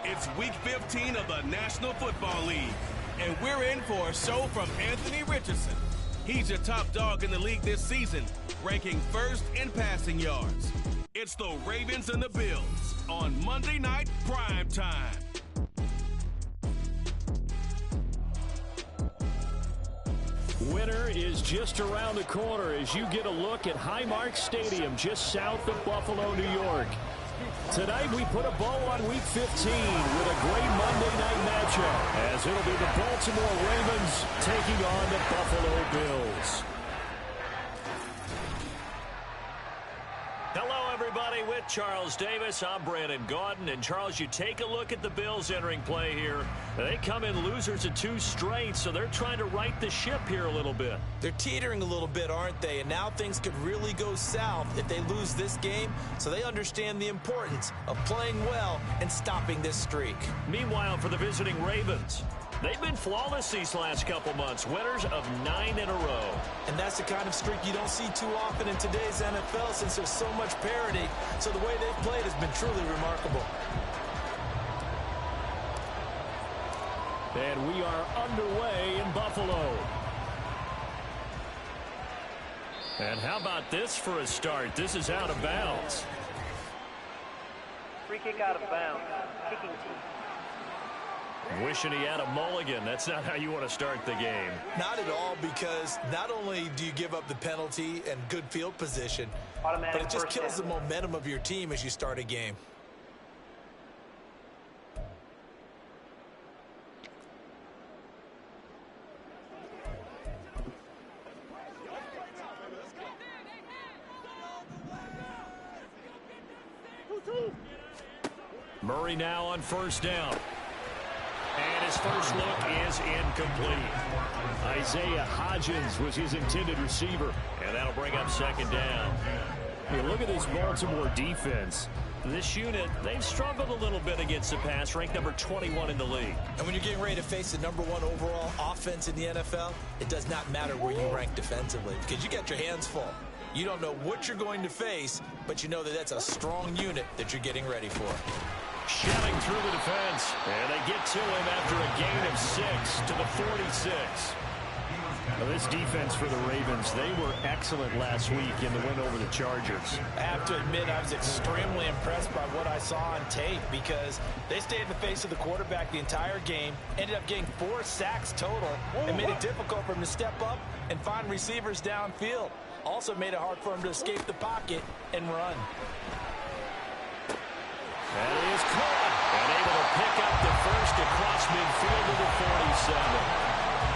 It's Week 15 of the National Football League, and we're in for a show from Anthony Richardson. He's your top dog in the league this season, ranking first in passing yards. It's the Ravens and the Bills on Monday Night Prime Time. Winter is just around the corner as you get a look at Highmark Stadium just south of Buffalo, New York. Tonight we put a bow on Week 15 with a great Monday night matchup as it'll be the Baltimore Ravens taking on the Buffalo Bills. Hello, everybody. With Charles Davis, I'm Brandon Gaudin. And, Charles, you take a look at the Bills entering play here. They come in losers of 2 straight, so they're trying to right the ship here a little bit. They're teetering a little bit, aren't they? And now things could really go south if they lose this game, so they understand the importance of playing well and stopping this streak. Meanwhile, for the visiting Ravens, they've been flawless these last couple months, winners of 9 in a row. And that's the kind of streak you don't see too often in today's NFL since there's so much parity. So the way they've played has been truly remarkable. And we are underway in Buffalo. And how about this for a start? This is out of bounds. Free kick out of bounds. Kicking team. Wishing he had a mulligan. That's not how you want to start the game. Not at all, because not only do you give up the penalty and good field position, but it just kills the momentum of your team as you start a game. Murray now on first down. And his first look is incomplete. Isaiah Hodgins was his intended receiver. And that'll bring up second down. Hey, look at this Baltimore defense. This unit, they've struggled a little bit against the pass, ranked number 21 in the league. And when you're getting ready to face the number 1 overall offense in the NFL, it does not matter where you rank defensively, because you got your hands full. You don't know what you're going to face, but you know that that's a strong unit that you're getting ready for. Shelling through the defense, and they get to him after a gain of 6 to the 46. Now this defense for the Ravens, they were excellent last week in the win over the Chargers. I have to admit, I was extremely impressed by what I saw on tape, because they stayed in the face of the quarterback the entire game, ended up getting 4 sacks total, and made it difficult for him to step up and find receivers downfield. Also made it hard for him to escape the pocket and run. That is caught, and able to pick up the first across midfield to the 47.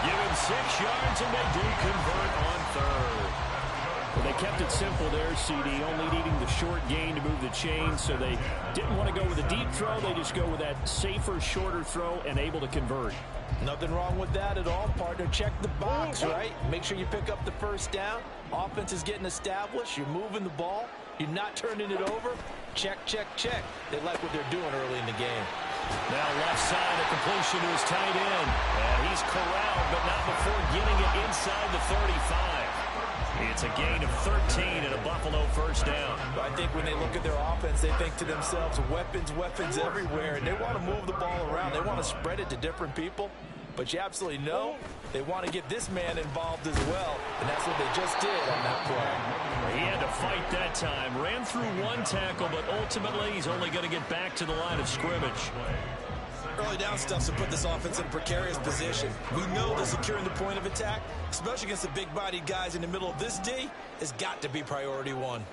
Give him 6 yards, and they do convert on third. Well, they kept it simple there, CD, only needing the short gain to move the chain, so they didn't want to go with a deep throw. They just go with that safer, shorter throw and able to convert. Nothing wrong with that at all, partner. Check the box, right? Make sure you pick up the first down. Offense is getting established. You're moving the ball. You're not turning it over. Check, check, check. They like what they're doing early in the game. Now left side, a completion to his tight end. And he's corralled, but not before getting it inside the 35. It's a gain of 13 and a Buffalo first down. I think when they look at their offense, they think to themselves, weapons, weapons everywhere. And they want to move the ball around. They want to spread it to different people. But you absolutely know they want to get this man involved as well. And that's what they just did on that play. He had to fight that time. Ran through 1 tackle, but ultimately he's only going to get back to the line of scrimmage. Early down stuff to put this offense in a precarious position. We know that securing the point of attack, especially against the big-bodied guys in the middle of this D, has got to be priority 1.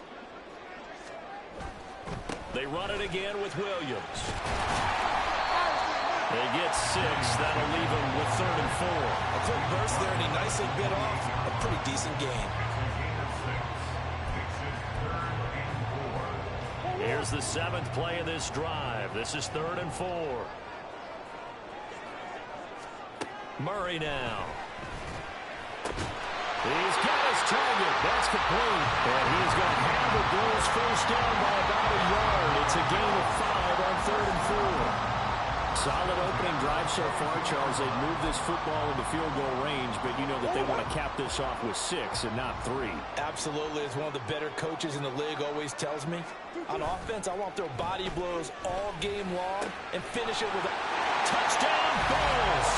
They run it again with Williams. They get 6. That'll leave them with 3rd and 4. A quick burst there, and he nicely bit off a pretty decent gain. Here's the 7th play of this drive. This is 3rd and 4. Murray now. He's got his target. That's complete. And he's got Hammer Blues first down by about a yard. It's a gain of 5 on 3rd and 4. Solid opening drive so far, Charles, they've moved this football into field goal range, but you know that they want to cap this off with 6 and not 3. Absolutely. As one of the better coaches in the league always tells me, on offense, I want to throw body blows all game long and finish it with a touchdown Bills.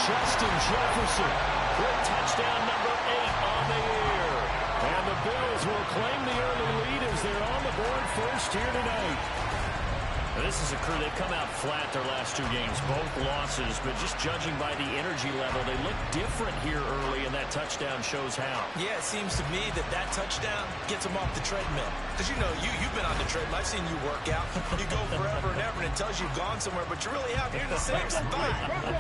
Justin Jefferson with touchdown number 8 on the year. And the Bills will claim the early lead as they're on the board first here tonight. This is a crew, they've come out flat their last 2 games, both losses, but just judging by the energy level, they look different here early, and that touchdown shows how. Yeah, it seems to me that touchdown gets them off the treadmill. Because, you know, you've been on the treadmill. I've seen you work out. You go forever and ever, and it tells you you've gone somewhere, but you're really out here in the same spot.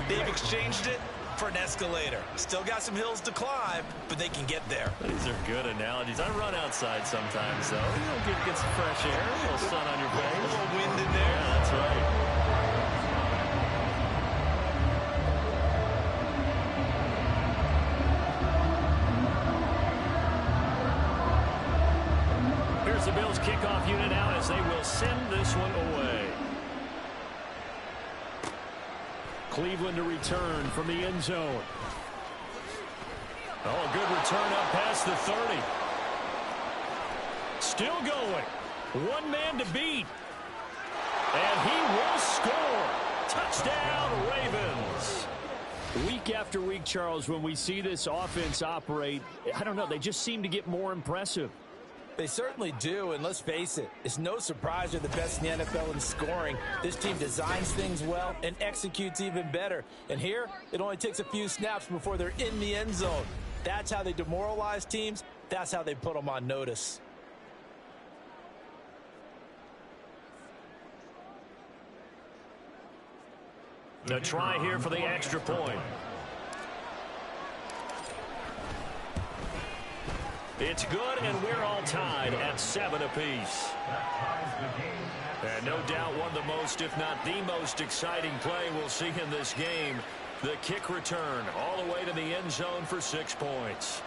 They've exchanged it for an escalator. Still got some hills to climb, but they can get there. These are good analogies. I run outside sometimes, though. You know, get some fresh air, a little sun on your face. A little wind in there. Yeah, that's right. Here's the Bills kickoff unit now as they will send this one away. Cleveland to return from the end zone. Oh, a good return up past the 30. Still going. One man to beat. And he will score. Touchdown, Ravens. Week after week, Charles, when we see this offense operate, I don't know, they just seem to get more impressive. They certainly do, and let's face it, it's no surprise they're the best in the NFL in scoring. This team designs things well and executes even better. And here, it only takes a few snaps before they're in the end zone. That's how they demoralize teams. That's how they put them on notice. The try here for the extra point. It's good, and we're all tied at 7 apiece. And no doubt one of the most, if not the most exciting play we'll see in this game. The kick return all the way to the end zone for 6 points.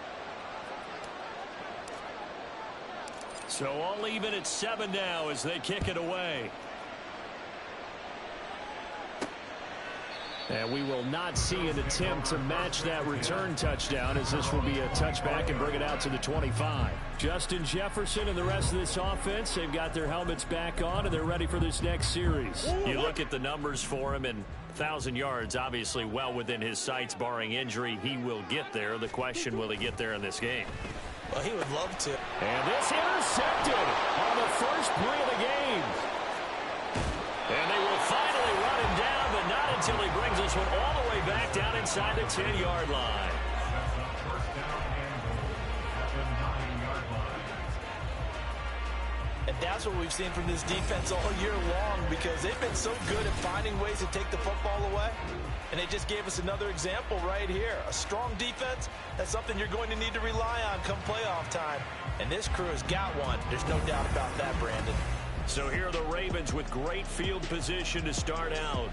So all even at 7 now as they kick it away. And we will not see an attempt to match that return touchdown, as this will be a touchback and bring it out to the 25. Justin Jefferson and the rest of this offense, they've got their helmets back on, and they're ready for this next series. You look at the numbers for him, and 1,000 yards, obviously well within his sights, barring injury. He will get there. The question, will he get there in this game? Well, he would love to. And this intercepted on the first play of the game. And they will finally run him down, but not until he brings this one all the way back down inside the 10-yard line. And that's what we've seen from this defense all year long, because they've been so good at finding ways to take the football away. And they just gave us another example right here. A strong defense, that's something you're going to need to rely on come playoff time. And this crew has got one. There's no doubt about that, Brandon. So here are the Ravens with great field position to start out.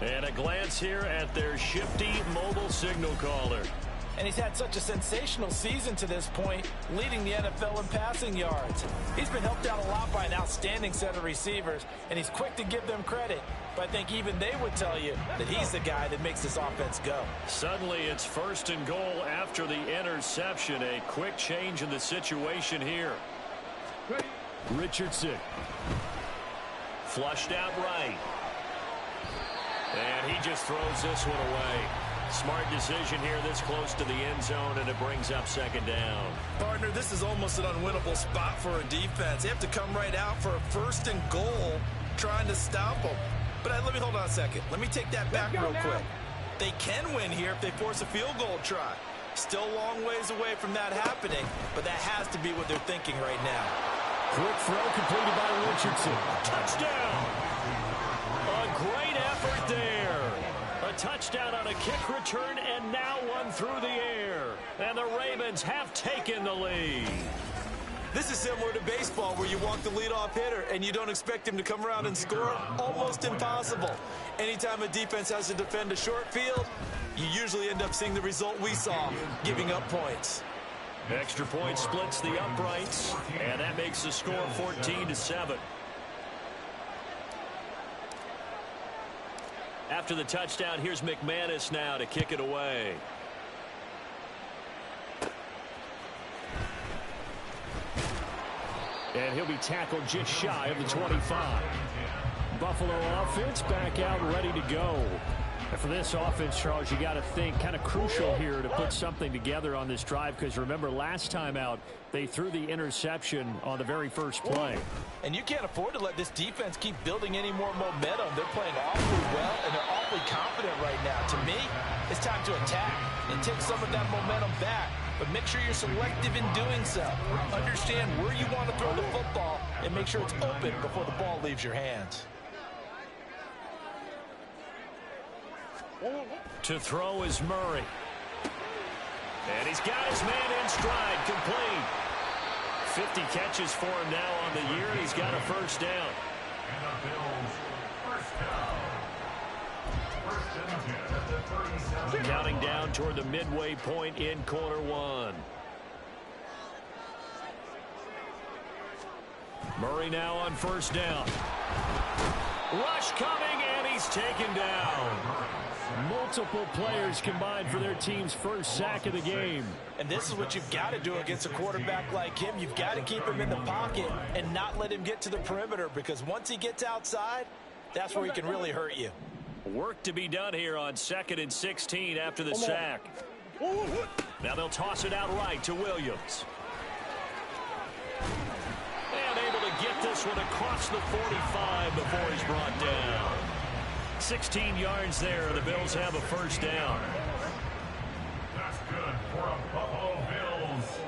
And a glance here at their shifty mobile signal caller. And he's had such a sensational season to this point, leading the NFL in passing yards. He's been helped out a lot by an outstanding set of receivers, and he's quick to give them credit. But I think even they would tell you that he's the guy that makes this offense go. Suddenly it's 1st and goal after the interception. A quick change in the situation here. Richardson. Flushed out right. And he just throws this one away. Smart decision here this close to the end zone, and it brings up 2nd down. Partner, this is almost an unwinnable spot for a defense. They have to come right out for a 1st and goal trying to stop them. But let me hold on a second. Let me take that back real quick. They can win here if they force a field goal try. Still a long ways away from that happening, but that has to be what they're thinking right now. Quick throw completed by Richardson. Touchdown! A great effort there. A touchdown on a kick return, and now one through the air. And the Ravens have taken the lead. This is similar to baseball, where you walk the leadoff hitter and you don't expect him to come around and score. Almost impossible. Anytime a defense has to defend a short field, you usually end up seeing the result we saw, giving up points. Extra point splits the uprights, and that makes the score 14-7. After the touchdown, here's McManus now to kick it away. And he'll be tackled just shy of the 25. Buffalo offense back out ready to go. And for this offense, Charles, you got to think kind of crucial here to put something together on this drive, because remember last time out they threw the interception on the very first play. And you can't afford to let this defense keep building any more momentum. They're playing awfully well and they're awfully confident right now. To me, it's time to attack and take some of that momentum back. But make sure you're selective in doing so. Understand where you want to throw the football and make sure it's open before the ball leaves your hands. To throw is Murray. And he's got his man in stride, complete. 50 catches for him now on the year, and he's got a first down. Counting down toward the midway point in quarter one. Murray now on first down. Rush coming, and he's taken down. Multiple players combined for their team's first sack of the game. And this is what you've got to do against a quarterback like him. You've got to keep him in the pocket and not let him get to the perimeter, because once he gets outside, that's where he can really hurt you. Work to be done here on 2nd and 16 after the sack. Now they'll toss it out right to Williams. And able to get this one across the 45 before he's brought down. 16 yards there. The Bills have a first down. That's good for a Buffalo Bills.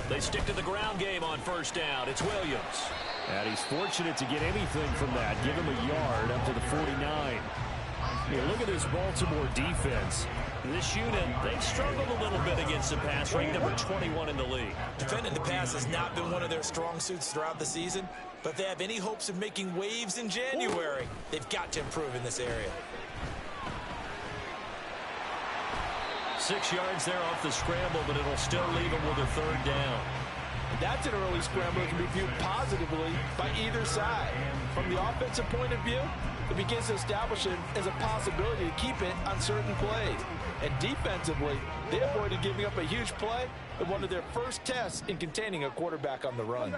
They stick to the ground game on first down. It's Williams. And he's fortunate to get anything from that. Give him a yard up to the 49. Hey, look at this Baltimore defense. This unit, they've struggled a little bit against the pass, ranked number 21 in the league. Defending the pass has not been one of their strong suits throughout the season, but if they have any hopes of making waves in January, they've got to improve in this area. 6 yards there off the scramble, but it'll still leave them with a third down. That's an early scramble that can be viewed positively by either side. From the offensive point of view, it begins to establish it as a possibility to keep it on certain plays. And defensively, they avoided giving up a huge play in one of their first tests in containing a quarterback on the run.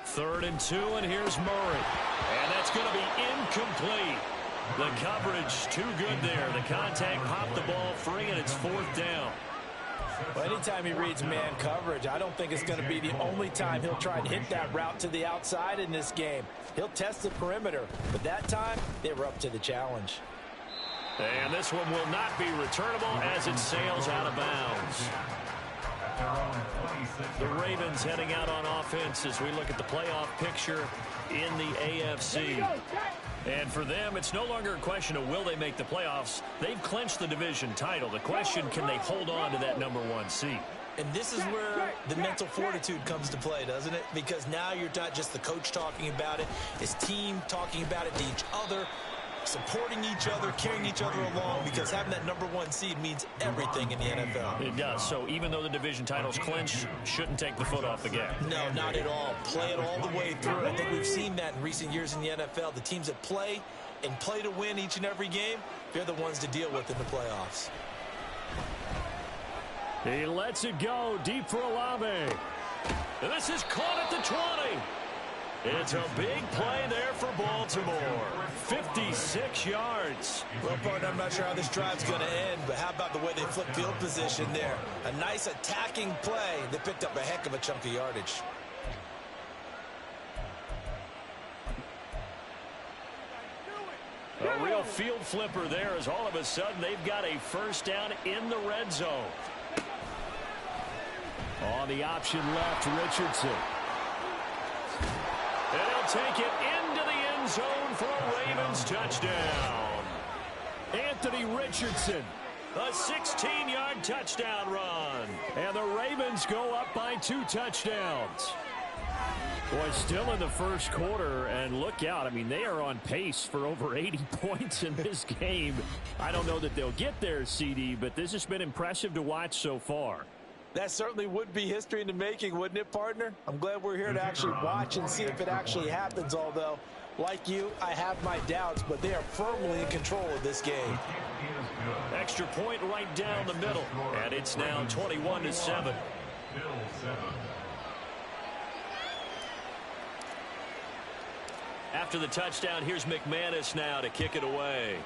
3rd and 2, and here's Murray. And that's going to be incomplete. The coverage too good there. The contact popped the ball free, and it's 4th down. Well, anytime he reads man coverage, I don't think it's going to be the only time he'll try and hit that route to the outside in this game. He'll test the perimeter, but that time they were up to the challenge. And this one will not be returnable as it sails out of bounds. The Ravens heading out on offense as we look at the playoff picture in the AFC. And for them, it's no longer a question of will they make the playoffs. They've clinched the division title. The question, can they hold on to that #1 seed? And this is where the mental fortitude comes to play, doesn't it? Because now you're not just the coach talking about it, his team talking about it to each other, supporting each other, carrying each other along, because having that #1 seed means everything in the NFL. It does. So even though the division title's clinched, shouldn't take the foot off the gas. No, not at all. Play it all the way through. I think we've seen that in recent years in the NFL. The teams that play and play to win each and every game, they're the ones to deal with in the playoffs. He lets it go deep for Olave. And this is caught at the 20. It's a big play there for Baltimore. 56 yards. Well, partner, I'm not sure how this drive's going to end, but how about the way they flip field position there? A nice attacking play. They picked up a heck of a chunk of yardage. A real field flipper there as all of a sudden they've got a first down in the red zone. On the option left, Richardson. And he'll take it into the end zone for a Ravens touchdown. Anthony Richardson. A 16-yard touchdown run. And the Ravens go up by 2 touchdowns. Boy, still in the first quarter, and look out. I mean, they are on pace for over 80 points in this game. I don't know that they'll get there, CD, but this has been impressive to watch so far. That certainly would be history in the making, wouldn't it, partner? I'm glad we're here to actually watch and see if it actually happens, although, like you, I have my doubts, but they are firmly in control of this game. Extra point right down the middle, and it's now 21-7. After the touchdown, here's McManus now to kick it away.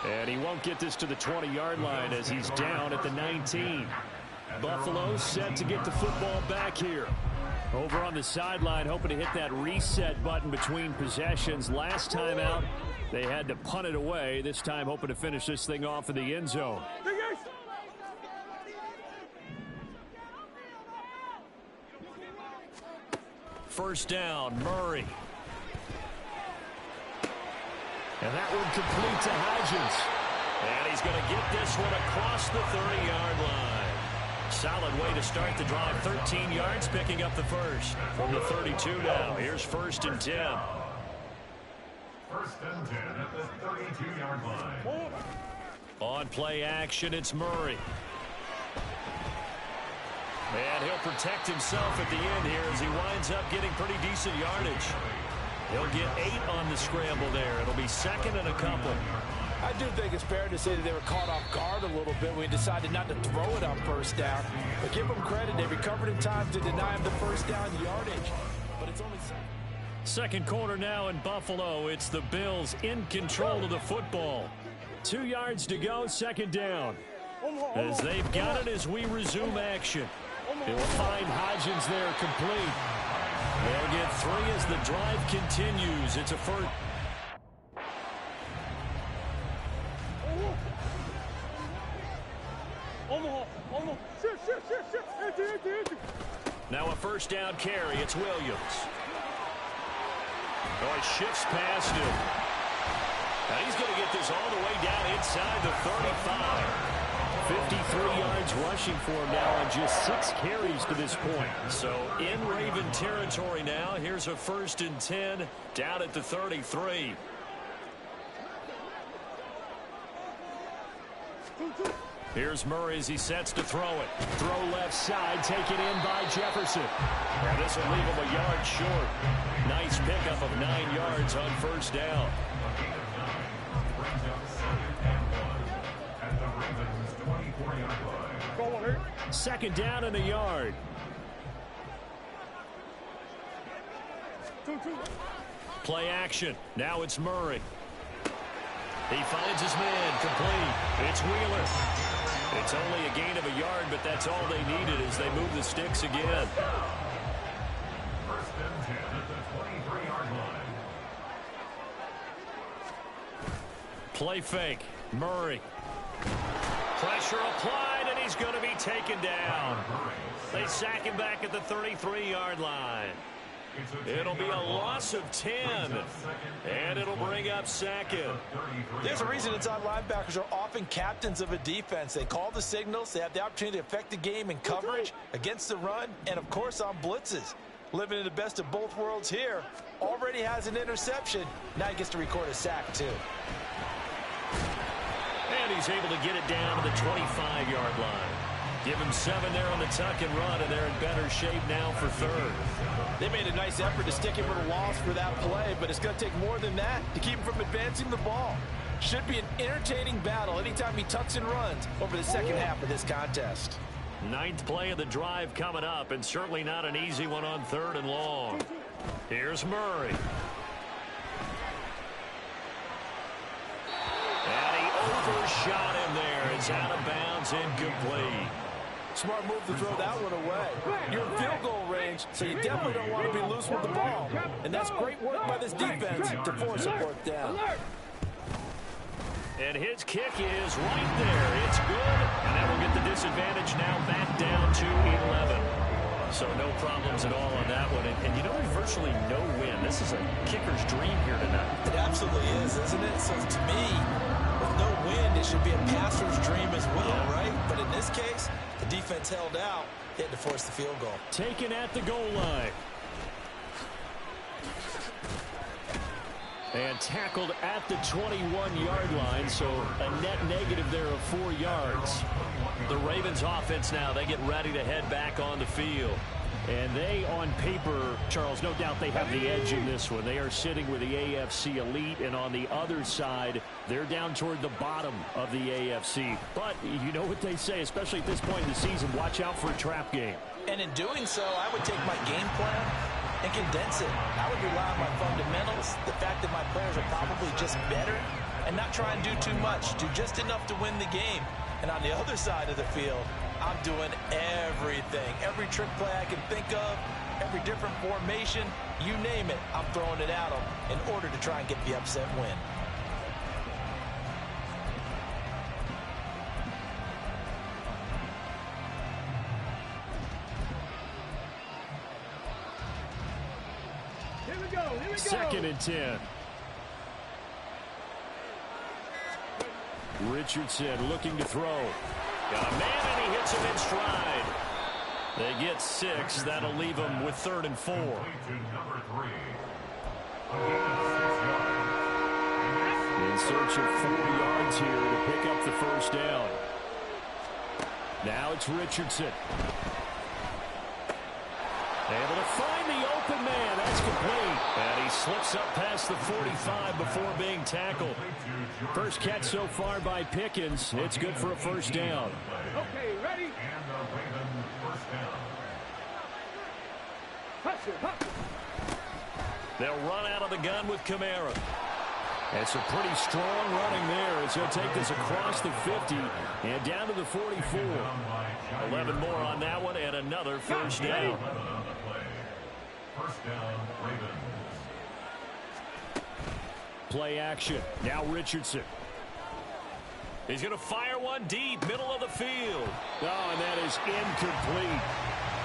And he won't get this to the 20-yard line as he's down at the 19. Buffalo set to get the football back here. Over on the sideline, hoping to hit that reset button between possessions. Last time out, they had to punt it away. This time, hoping to finish this thing off in the end zone. First down, Murray. And that one complete to Hodgins. And he's going to get this one across the 30-yard line. Solid way to start the drive. 13 yards, picking up the first. From the 32 now. Here's 1st and 10. 1st and 10 at the 32-yard line. On play action, it's Murray. And he'll protect himself at the end here as he winds up getting pretty decent yardage. He'll get 8 on the scramble there. It'll be 2nd and a couple. I do think it's fair to say that they were caught off guard a little bit when we decided not to throw it on 1st down. But give them credit. They recovered in time to deny him the 1st down yardage. But it's only second quarter now in Buffalo. It's the Bills in control of the football. 2 yards to go, 2nd down. As they've got it as we resume action. They'll find Hodgins there complete. They'll get 3 as the drive continues. It's a first. Now a 1st down carry. It's Williams. Oh, he shifts past him. Now he's going to get this all the way down inside the 35. 53 yards rushing for him now on just 6 carries to this point. So in Raven territory now. Here's a 1st and 10 down at the 33. Here's Murray as he sets to throw it. Throw left side, taken in by Jefferson. And this will leave him a yard short. Nice pickup of 9 yards on 1st down. 2nd down and a yard. Play action. Now it's Murray. He finds his man complete. It's Wheeler. It's only a gain of a yard, but that's all they needed as they move the sticks again. 1st and 10 at the 23-yard line. Play fake. Murray. Pressure applied, and he's going to be taken down. They sack him back at the 33-yard line. It'll be a loss of 10, and it'll bring up 2nd. There's a reason inside linebackers are often captains of a defense. They call the signals. They have the opportunity to affect the game in coverage, against the run, and, of course, on blitzes. Living in the best of both worlds here. Already has an interception. Now he gets to record a sack, too. And he's able to get it down to the 25-yard line. Give him 7 there on the tuck and run, and they're in better shape now for 3rd. They made a nice effort to stick him with a loss for that play, but it's going to take more than that to keep him from advancing the ball. Should be an entertaining battle anytime he tucks and runs over the second half of this contest. 9th play of the drive coming up, and certainly not an easy one on 3rd and long. Here's Murray. And he overshot him there. It's out of bounds, incomplete. Smart move to throw that one away. You're in field goal range, so you definitely don't want to be loose with the ball. And that's great work by this defense to force a 4th down. And his kick is right there. It's good. And that will get the disadvantage now back down to 11. So no problems at all on that one. And you know, there's virtually no win. This is a kicker's dream here tonight. It absolutely is, isn't it? So to me, with no win, it should be a passer's dream as well, right? But in this case, the defense held out. They had to force the field goal. Taken at the goal line. And tackled at the 21-yard line, so a net negative there of 4 yards. The Ravens offense now, they get ready to head back on the field. And they, on paper, Charles, no doubt they have the edge in this one. They are sitting with the AFC elite, and on the other side, they're down toward the bottom of the AFC. But you know what they say, especially at this point in the season, watch out for a trap game. And in doing so, I would take my game plan and condense it. I would rely on my fundamentals, the fact that my players are probably just better, and not try and do too much, do just enough to win the game. And on the other side of the field, I'm doing everything. Every trick play I can think of, every different formation, you name it, I'm throwing it at them in order to try and get the upset win. Here we go. 2nd and 10. Richardson looking to throw. Got a man, and he hits him in stride. They get 6. That'll leave them with 3rd and 4. In search of 4 yards here to pick up the first down. Now it's Richardson. Able to find the open man. That's complete. And he slips up past the 45 before being tackled. First catch so far by Pickens. It's good for a first down. Okay, ready? They'll run out of the gun with Kamara. That's a pretty strong running there as he'll take this across the 50 and down to the 44. 11 more on that one and another first down. First down, Ravens. Play action. Now Richardson. He's going to fire one deep, middle of the field. Oh, and that is incomplete.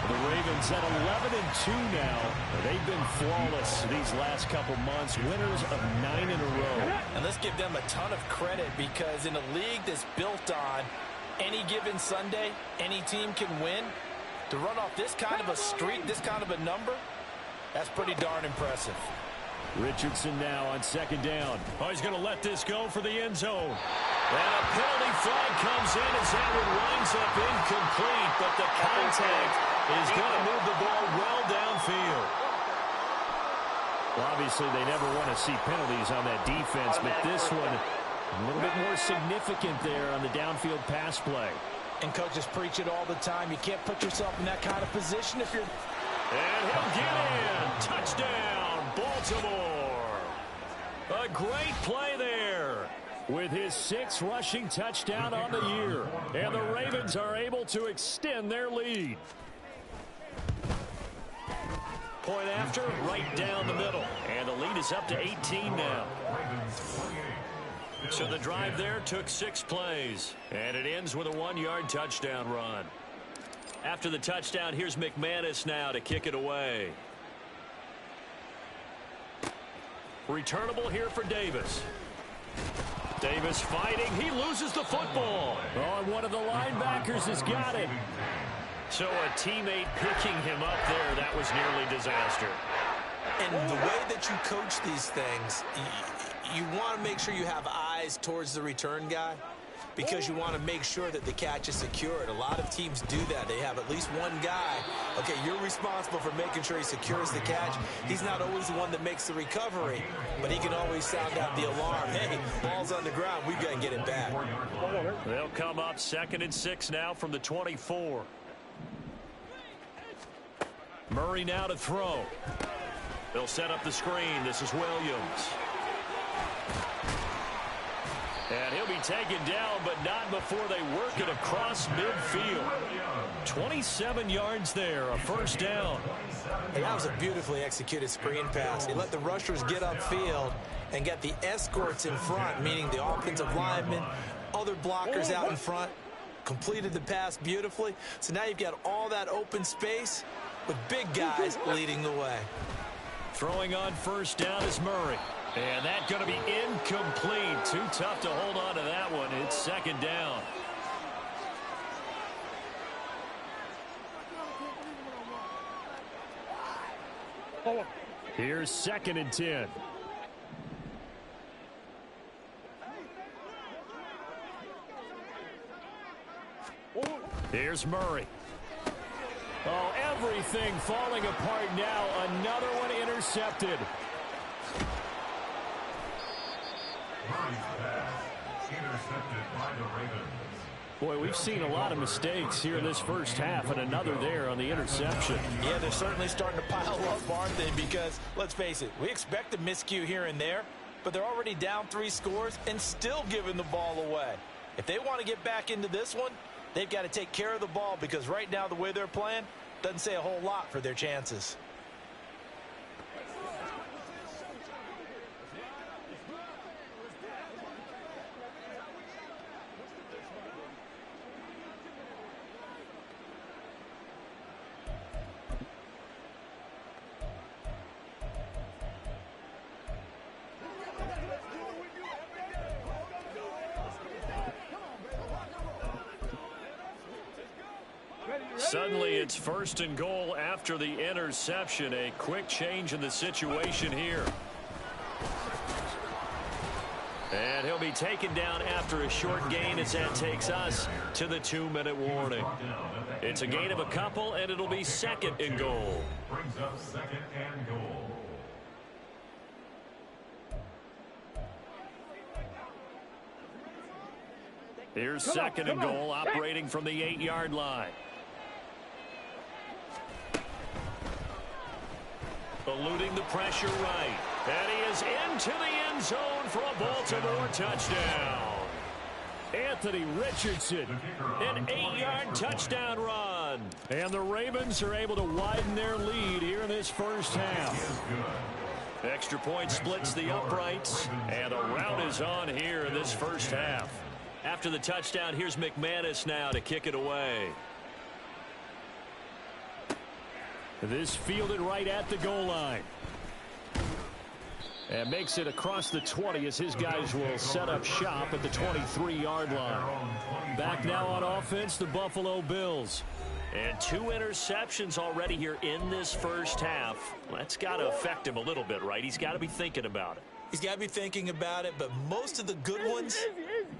The Ravens at 11-2 now. They've been flawless these last couple months, winners of 9 in a row. And let's give them a ton of credit, because in a league that's built on any given Sunday, any team can win. To run off this kind of a streak, this kind of a number, that's pretty darn impressive. Richardson now on 2nd down. Oh, he's going to let this go for the end zone. And a penalty flag comes in as that one winds up incomplete, but the contact is going to move the ball well downfield. Well, obviously, they never want to see penalties on that defense, but this one a little bit more significant there on the downfield pass play. And coaches preach it all the time. You can't put yourself in that kind of position if you're... And he'll get in. Touchdown, Baltimore. A great play there with his 6th rushing touchdown on the year. And the Ravens are able to extend their lead. Point after, right down the middle. And the lead is up to 18 now. So the drive there took 6 plays. And it ends with a 1-yard touchdown run. After the touchdown, here's McManus now to kick it away. Returnable here for Davis. Davis fighting. He loses the football. Oh, and one of the linebackers has got it. So a teammate picking him up there, that was nearly disaster. And the way that you coach these things, you want to make sure you have eyes towards the return guy, because you want to make sure that the catch is secured. A lot of teams do that. They have at least one guy. Okay, you're responsible for making sure he secures the catch. He's not always the one that makes the recovery, but he can always sound out the alarm. Hey, ball's on the ground. We've got to get it back. They'll come up 2nd and 6 now from the 24. Murray now to throw. They'll set up the screen. This is Williams. And he'll be taken down, but not before they work it across midfield. 27 yards there, a first down. Hey, that was a beautifully executed screen pass. He let the rushers get upfield and get the escorts in front, meaning the offensive linemen, other blockers out in front, completed the pass beautifully. So now you've got all that open space with big guys leading the way. Throwing on first down is Murray. And that's going to be incomplete. Too tough to hold on to that one. It's 2nd down. Here's 2nd and 10. Here's Murray. Oh, everything falling apart now. Another one intercepted. Murray's pass intercepted by the Ravens. Boy, we've seen a lot of mistakes here in this first half, and another there on the interception. Yeah, they're certainly starting to pile up, aren't they? Because, let's face it, we expect a miscue here and there, but they're already down 3 scores and still giving the ball away. If they want to get back into this one, they've got to take care of the ball, because right now the way they're playing doesn't say a whole lot for their chances. Suddenly it's 1st and goal after the interception. A quick change in the situation here. And he'll be taken down after a short gain as that takes us to the 2-minute warning. It's a gain of a couple, and it'll be 2nd and goal. Brings up 2nd and goal. Here's 2nd and goal, operating from the 8-yard line. Eluding the pressure right. And he is into the end zone for a Baltimore touchdown. Anthony Richardson, an 8-yard touchdown run. And the Ravens are able to widen their lead here in this first half. Extra point splits the uprights, and the rout is on here in this first half. After the touchdown, here's McManus now to kick it away. This fielded right at the goal line. And makes it across the 20 as his guys will set up shop at the 23-yard line. Back now on offense, the Buffalo Bills. And 2 interceptions already here in this first half. That's got to affect him a little bit, right? He's got to be thinking about it. He's got to be thinking about it, but most of the good ones,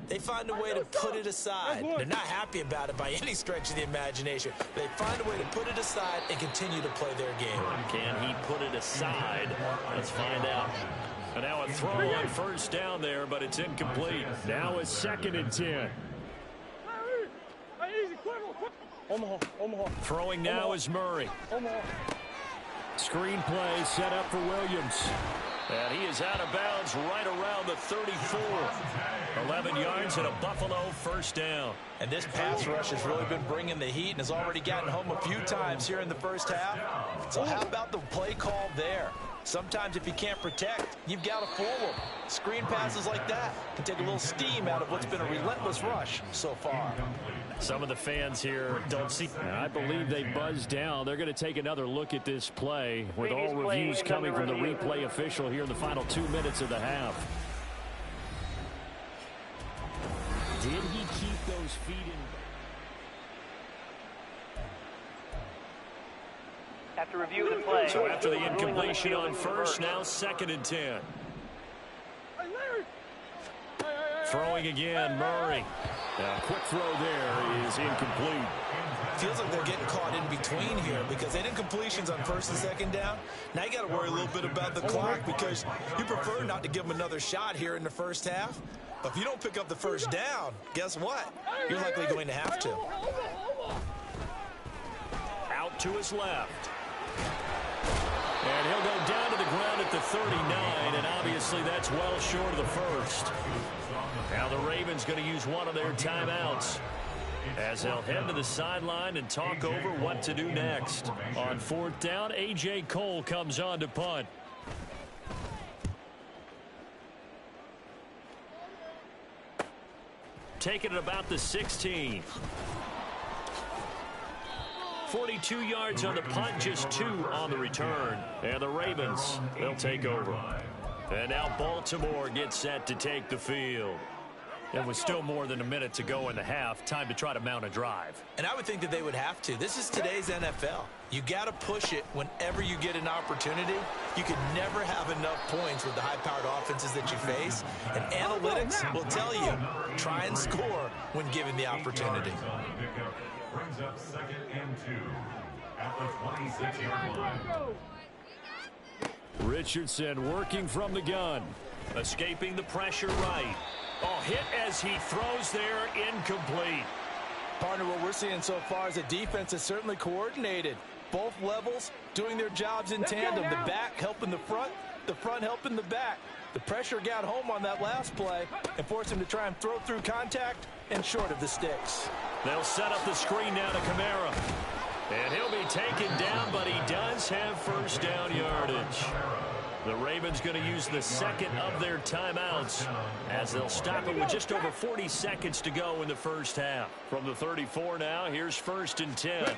they find a way to put it aside. They're not happy about it by any stretch of the imagination. They find a way to put it aside and continue to play their game. Can he put it aside? Let's find out. And now a throw on 1st down there, but it's incomplete. Now it's 2nd and 10. Throwing now is Murray. Screen play set up for Williams. And he is out of bounds right around the 34. 11 yards and a Buffalo 1st down. And this pass rush has really been bringing the heat and has already gotten home a few times here in the first half. So how about the play call there? Sometimes if you can't protect, you've got to fool them. Screen passes like that can take a little steam out of what's been a relentless rush so far. Some of the fans here don't see. I believe they buzzed down. They're going to take another look at this play with all reviews coming from the replay official here in the final 2 minutes of the half. Did he keep those feet in? After review of the play. So after the incompletion on 1st, now 2nd and 10. Throwing again, Murray. A quick throw there is incomplete. Feels like they're getting caught in between here because they did incompletions on 1st and 2nd down. Now you got to worry a little bit about the clock because you prefer not to give them another shot here in the first half. But if you don't pick up the 1st down, guess what? You're likely going to have to. Out to his left. And he'll go down to the ground at the 39, and obviously that's well short of the 1st. Now the Ravens going to use one of their timeouts as they'll head to the sideline and talk over what to do next. On 4th down, A.J. Cole comes on to punt. Taking it about the 16. 42 yards on the punt, just 2 on the return. And the Ravens, they'll take over. And now Baltimore gets set to take the field. And with still more than a minute to go in the half, time to try to mount a drive. And I would think that they would have to. This is today's NFL. You got to push it whenever you get an opportunity. You could never have enough points with the high-powered offenses that you face. And analytics will tell you, try and score when given the opportunity. brings up 2nd and 2 at the 26-yard line. Richardson working from the gun. Escaping the pressure right. Oh, hit as he throws there, incomplete. Partner, what we're seeing so far is the defense is certainly coordinated. Both levels doing their jobs in tandem. The back helping the front helping the back. The pressure got home on that last play and forced him to try and throw through contact and short of the sticks. They'll set up the screen now to Kamara. And he'll be taken down, but he does have first down yardage. The Ravens going to use the second of their timeouts as they'll stop it with just over 40 seconds to go in the first half. From the 34 now, here's 1st and 10.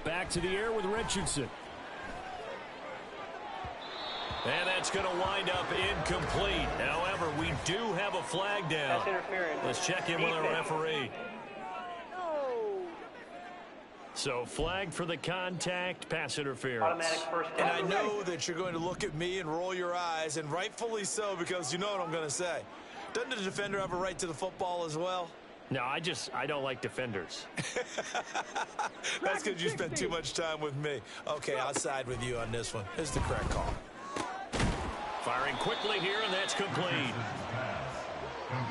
Back to the air with Richardson. And that's going to wind up incomplete. However, we do have a flag down. That's interference. Let's check in with our referee. So flag for the contact, pass interference. Automatic first down. And I know that you're going to look at me and roll your eyes, and rightfully so, because you know what I'm going to say. Doesn't the defender have a right to the football as well? No, I don't like defenders. That's because you spent too much time with me. Okay, I'll side with you on this one. It's the correct call. Firing quickly here, and that's complete.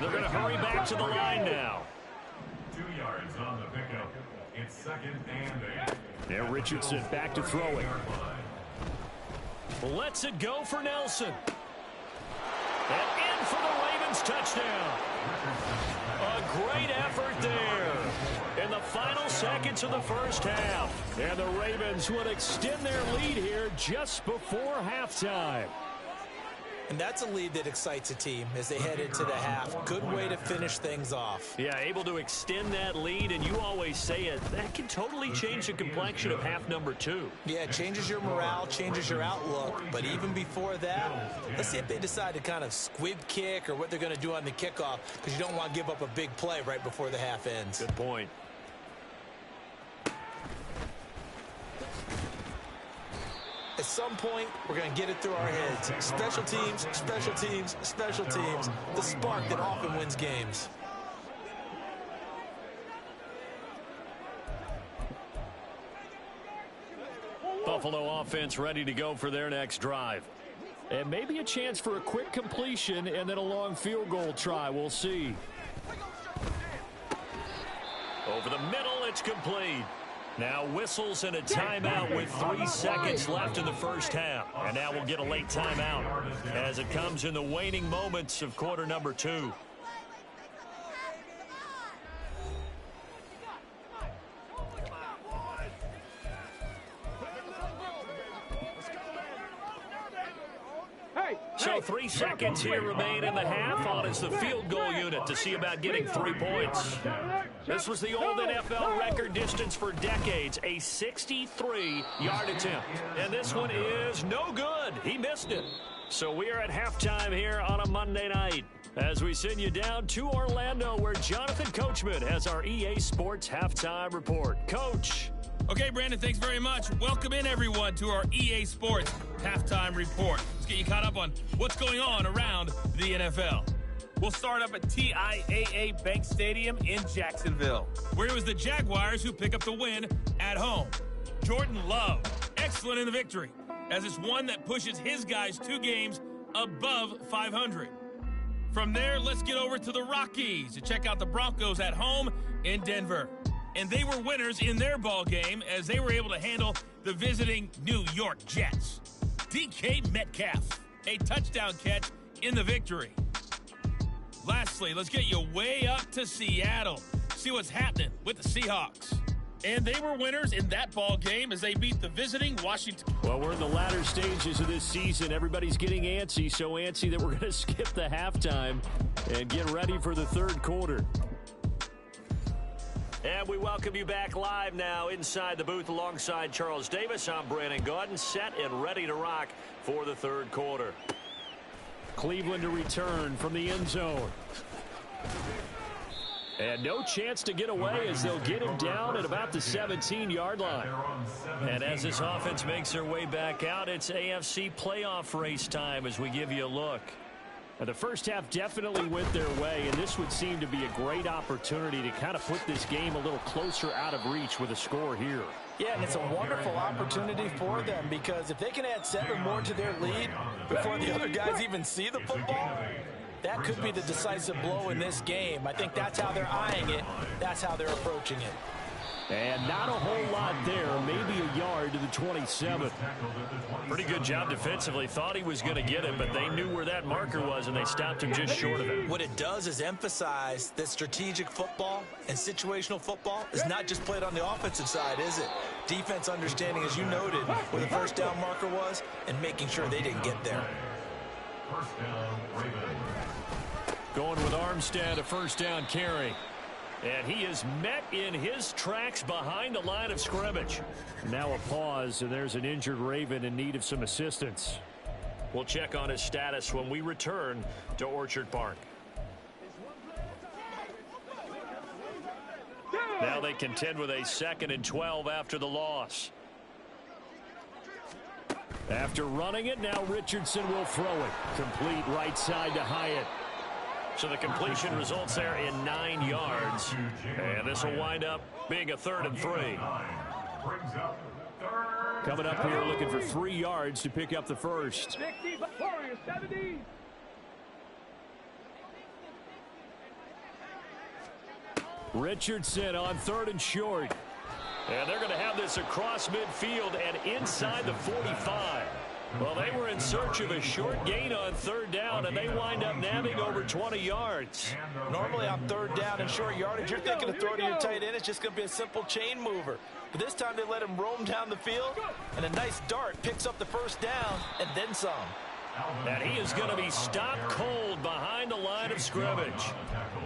They're going to hurry back to the line now. 2 yards on the pickup. It's 2nd and 8. Now Richardson back to throwing. Lets it go for Nelson. And in for the Ravens touchdown. A great effort there in the final seconds of the first half. And the Ravens would extend their lead here just before halftime. And that's a lead that excites a team as they head into the half. Good way to finish things off. Yeah, able to extend that lead, and you always say it, that can totally change the complexion of half number 2. Yeah, it changes your morale, changes your outlook. But even before that, let's see if they decide to kind of squib kick or what they're going to do on the kickoff, because you don't want to give up a big play right before the half ends. Good point. At some point, we're going to get it through our heads. Special teams, special teams, special teams. The spark that often wins games. Buffalo offense ready to go for their next drive. And maybe a chance for a quick completion and then a long field goal try. We'll see. Over the middle, it's complete. Now whistles and a timeout with 3 seconds left in the first half. And now we'll get a late timeout as it comes in the waning moments of quarter number 2. So 3 seconds here remain in the half. On is the field goal unit to see about getting 3 points. This was the old NFL record distance for decades, a 63-yard attempt. And this one is no good. He missed it. So we are at halftime here on a Monday night as we send you down to Orlando, where Jonathan Coachman has our EA Sports Halftime Report. Coach. Okay, Brandon, thanks very much. Welcome in, everyone, to our EA Sports Halftime Report. Let's get you caught up on what's going on around the NFL. We'll start up at TIAA Bank Stadium in Jacksonville, where it was the Jaguars who pick up the win at home. Jordan Love, excellent in the victory, as it's one that pushes his guys 2 games above 500. From there, let's get over to the Rockies to check out the Broncos at home in Denver. And they were winners in their ball game as they were able to handle the visiting New York Jets. DK Metcalf, a touchdown catch in the victory. Lastly, let's get you way up to Seattle. See what's happening with the Seahawks. And they were winners in that ball game as they beat the visiting Washington. Well, we're in the latter stages of this season. Everybody's getting antsy, so antsy that we're going to skip the halftime and get ready for the third quarter. And we welcome you back live now inside the booth alongside Charles Davis. I'm Brandon Gordon, set and ready to rock for the third quarter. Cleveland to return from the end zone. And no chance to get away as they'll get him down at about the 17-yard line. And as this offense makes their way back out, it's AFC playoff race time as we give you a look. The first half definitely went their way, and this would seem to be a great opportunity to kind of put this game a little closer out of reach with a score here. Yeah, and it's a wonderful opportunity for them because if they can add 7 more to their lead before the other guys even see the football, that could be the decisive blow in this game. I think that's how they're eyeing it. That's how they're approaching it. And not a whole lot there, maybe a yard to the 27. Pretty good job defensively. Thought he was going to get it, but they knew where that marker was, and they stopped him just short of it. What it does is emphasize that strategic football and situational football is not just played on the offensive side, is it? Defense understanding, as you noted, where the first down marker was and making sure they didn't get there. First down, Ravens. Going with Armstead, a first down carry. And he is met in his tracks behind the line of scrimmage. Now a pause, and there's an injured Raven in need of some assistance. We'll check on his status when we return to Orchard Park. Now they contend with a 2nd and 12 after the loss. After running it, now Richardson will throw it. Complete right side to Hyatt. So the completion results there in 9 yards. And this will wind up being a 3rd and 3. Coming up here looking for 3 yards to pick up the first. Richardson on 3rd and short. And they're going to have this across midfield and inside the 45. Well, they were in search of a short gain on 3rd down, and they wind up nabbing over 20 yards. Normally on 3rd down and short yardage, you're thinking of throwing to your tight end. It's just going to be a simple chain mover. But this time they let him roam down the field, and a nice dart picks up the first down and then some. And he is going to be stopped cold behind the line of scrimmage.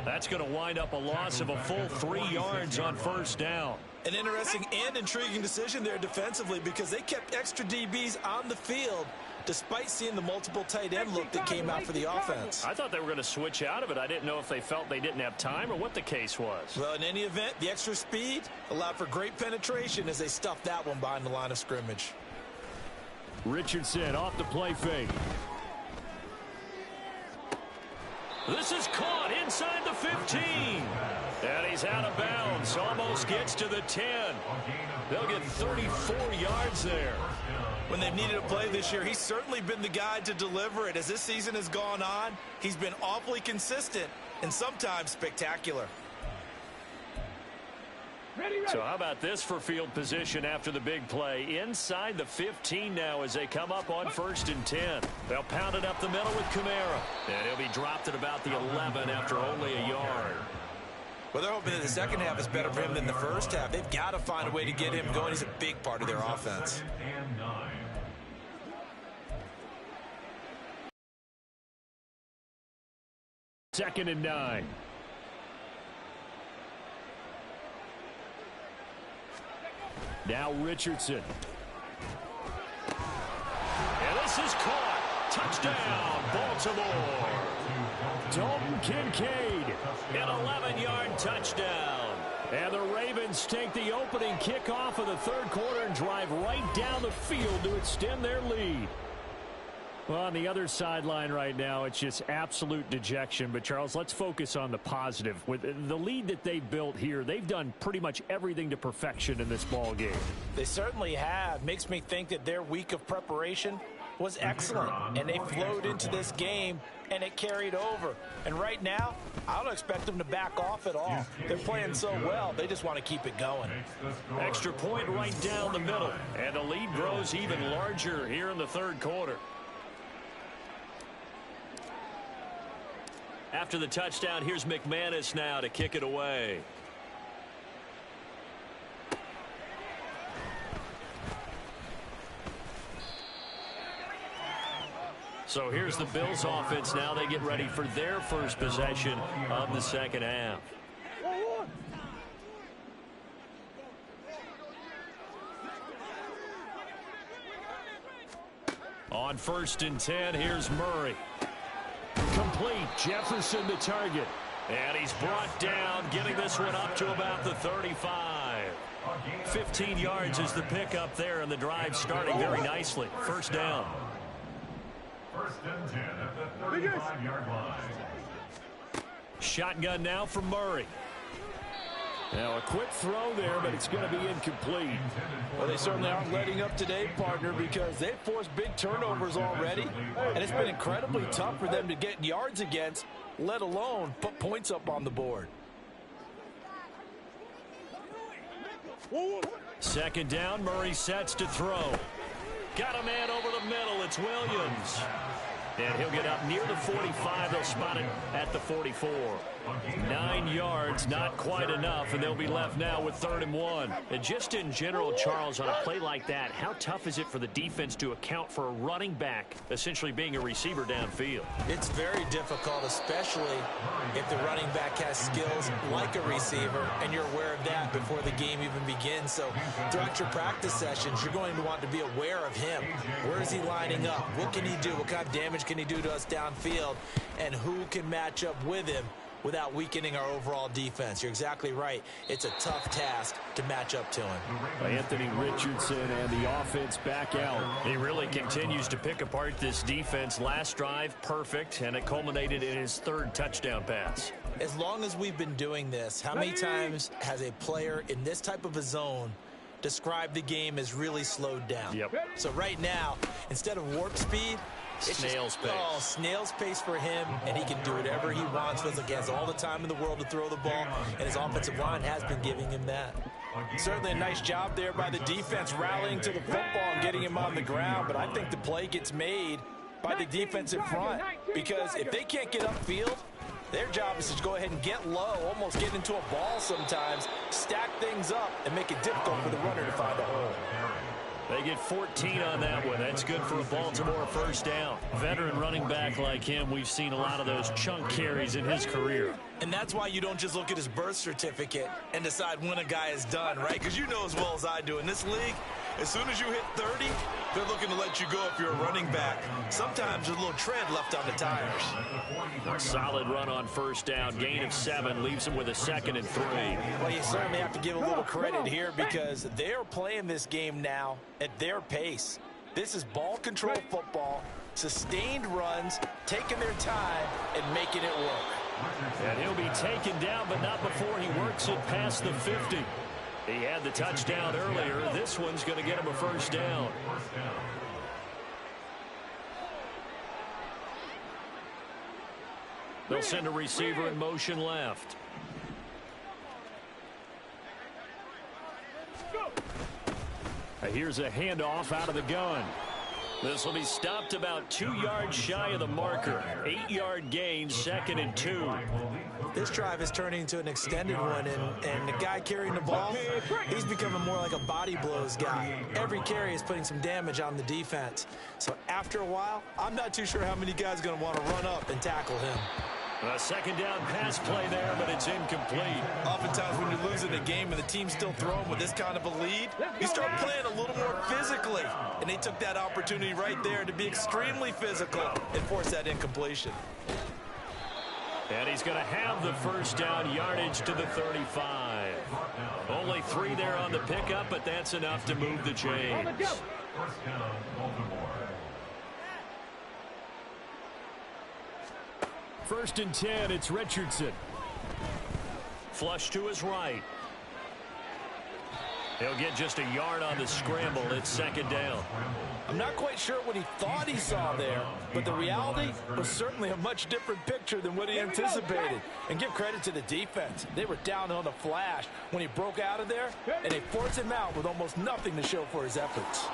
That's going to wind up a loss of a full 3 yards on 1st down. An interesting and intriguing decision there defensively because they kept extra DBs on the field despite seeing the multiple tight end look that came out for the offense. I thought they were going to switch out of it. I didn't know if they felt they didn't have time or what the case was. Well, in any event, the extra speed allowed for great penetration as they stuffed that one behind the line of scrimmage. Richardson off the play fake. This is caught inside the 15. And he's out of bounds. Almost gets to the 10. They'll get 34 yards there. When they've needed a play this year, he's certainly been the guy to deliver it. As this season has gone on, he's been awfully consistent and sometimes spectacular. So how about this for field position after the big play? Inside the 15 now as they come up on 1st and 10. They'll pound it up the middle with Kamara. And he'll be dropped at about the 11 after only a yard. Well, they're hoping that the second half is better for him than the first half. They've got to find a way to get him going. He's a big part of their offense. Second and 9. Now Richardson. And this is caught. Touchdown, Baltimore. Dalton Kincaid. An 11-yard touchdown. And the Ravens take the opening kickoff of the 3rd quarter and drive right down the field to extend their lead. Well, on the other sideline right now, it's just absolute dejection. But, Charles, let's focus on the positive. With the lead that they built here, they've done pretty much everything to perfection in this ball game. They certainly have. Makes me think that their week of preparation was excellent. And they flowed into this game, and it carried over. And right now, I don't expect them to back off at all. They're playing so well, they just want to keep it going. Extra point right down the middle. And the lead grows even larger here in the 3rd quarter. After the touchdown, here's McManus now to kick it away. So here's the Bills offense now. They get ready for their first possession of the second half. On 1st and 10, here's Murray. Complete. Jefferson the target. And he's brought down, getting this one up to about the 35. 15 yards is the pickup there, and the drive starting very nicely. 1st down. First and 10 at the 35-yard line. Shotgun now for Murray. Now a quick throw there, but it's going to be incomplete. Well, they certainly aren't letting up today, partner, because they've forced big turnovers already, and it's been incredibly tough for them to get yards against, let alone put points up on the board. Second down, Murray sets to throw. Got a man over the middle. It's Williams. And he'll get up near the 45. They'll spot it at the 44. 9 yards, not quite enough, and they'll be left now with 3rd and 1. And just in general, Charles, on a play like that, how tough is it for the defense to account for a running back essentially being a receiver downfield? It's very difficult, especially if the running back has skills like a receiver, and you're aware of that before the game even begins. So throughout your practice sessions, you're going to want to be aware of him. Where is he lining up? What can he do? What kind of damage can he do to us downfield? And who can match up with him without weakening our overall defense? You're exactly right. It's a tough task to match up to him. Anthony Richardson and the offense back out. He really continues to pick apart this defense. Last drive, perfect, and it culminated in his 3rd touchdown pass. As long as we've been doing this, how many times has a player in this type of a zone described the game as really slowed down? Yep. So right now, instead of warp speed, it's snail's pace. Oh, snail's pace for him, and he can do whatever he wants. Feels like he has all the time in the world to throw the ball, and his offensive line has been giving him that. Certainly a nice job there by the defense rallying to the football and getting him on the ground, but I think the play gets made by the defensive front, because if they can't get upfield, their job is to go ahead and get low, almost get into a ball sometimes, stack things up, and make it difficult for the runner to find a hole. They get 14 on that one. That's good for a Baltimore first down. Veteran running back like him, we've seen a lot of those chunk carries in his career. And that's why you don't just look at his birth certificate and decide when a guy is done, right? Because you know as well as I do, in this league, as soon as you hit 30, they're looking to let you go if you're a running back. Sometimes there's a little tread left on the tires. Solid run on first down. Gain of 7 leaves him with a 2nd and 3. Well, you certainly have to give a little credit here because they're playing this game now at their pace. This is ball control football, sustained runs, taking their time, and making it work. And he'll be taken down, but not before he works it past the 50. He had the touchdown earlier. This one's going to get him a first down. They'll send a receiver in motion left. Here's a handoff out of the gun. This will be stopped about 2 yards shy of the marker. 8-yard gain, 2nd and 2. This drive is turning into an extended one, and the guy carrying the ball, he's becoming more like a body blows guy. Every carry is putting some damage on the defense. So after a while, I'm not too sure how many guys are going to want to run up and tackle him. A 2nd down pass play there, but it's incomplete. Oftentimes when you're losing a game and the team's still throwing with this kind of a lead, you start playing a little more physically. And they took that opportunity right there to be extremely physical and force that incompletion. And he's going to have the first down, yardage to the 35. Only 3 there on the pickup, but that's enough to move the chains. First down, Baltimore. 1st and 10, it's Richardson. Flush to his right. He'll get just a yard on the scramble. It's 2nd down. I'm not quite sure what he thought he saw there, but the reality was certainly a much different picture than what he anticipated. And give credit to the defense. They were down on the flash when he broke out of there, and they forced him out with almost nothing to show for his efforts.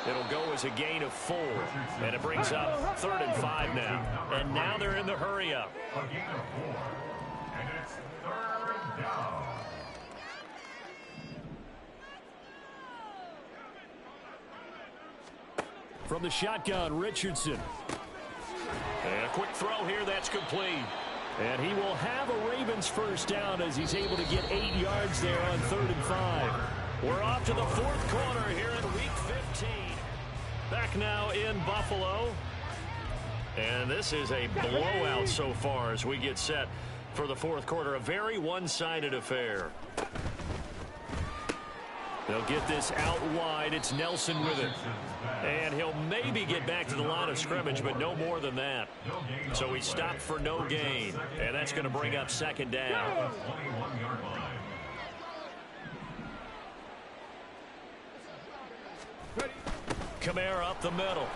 It'll go as a gain of 4, and it brings up 3rd and 5 now. And now they're in the hurry-up. A gain of 4, and it's 3rd down. From the shotgun, Richardson. And a quick throw here, that's complete. And he will have a Ravens first down as he's able to get 8 yards there on 3rd and 5. We're off to the 4th quarter here in Week 15. Back now in Buffalo. And this is a blowout so far as we get set for the 4th quarter. A very one-sided affair. They'll get this out wide. It's Nelson with it. And he'll maybe get back to the line of scrimmage, but no more than that. So he stopped for no gain. And that's going to bring up second down. Kamara up the middle.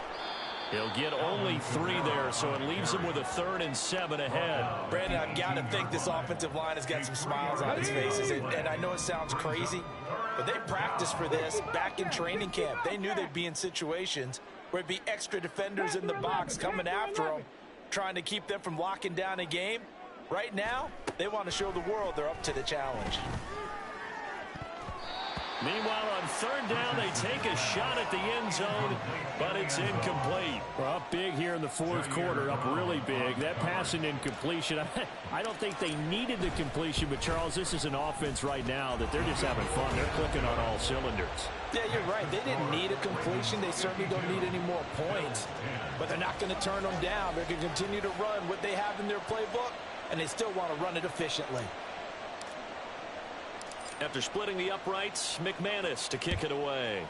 He'll get only 3 there, so it leaves him with a 3rd and 7 ahead. Brandon, I've got to think this offensive line has got some smiles on its faces. And I know it sounds crazy, but they practiced for this back in training camp. They knew they'd be in situations where it'd be extra defenders in the box coming after them, trying to keep them from locking down a game. Right now, they want to show the world they're up to the challenge. Meanwhile, on 3rd down, they take a shot at the end zone, but it's incomplete. Well, up big here in the 4th quarter, up really big. That passing incompletion, I don't think they needed the completion, but, Charles, this is an offense right now that they're just having fun. They're clicking on all cylinders. Yeah, you're right. They didn't need a completion. They certainly don't need any more points, but they're not going to turn them down. They're going to continue to run what they have in their playbook, and they still want to run it efficiently. After splitting the uprights, McManus to kick it away.